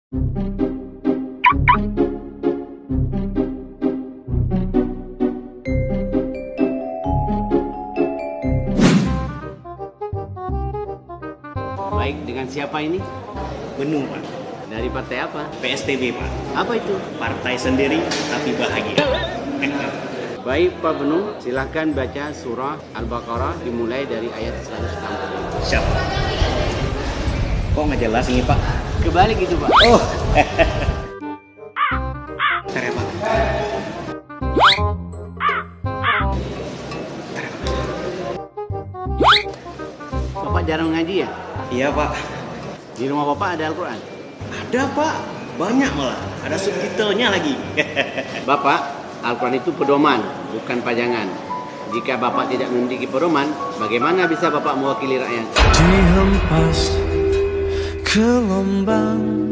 Baik, dengan siapa ini? Benung, Pak. Dari partai apa? PSTB, Pak. Apa itu? Partai sendiri tapi bahagia. Baik Pak Benung, silahkan baca surah Al-Baqarah dimulai dari ayat 160. Siap. Kok nggak jelas ini, Pak? Kebalik itu Pak. Oh. Bentar ya, Pak. Bapak jarang ngaji ya? Iya, Pak. Di rumah Bapak ada Al-Quran? Ada, Pak. Banyak malah. Ada subtitlenya lagi. Bapak, Al-Quran itu pedoman, bukan pajangan. Jika Bapak tidak memiliki pedoman, bagaimana bisa Bapak mewakili rakyat? Dihempas ke gelombang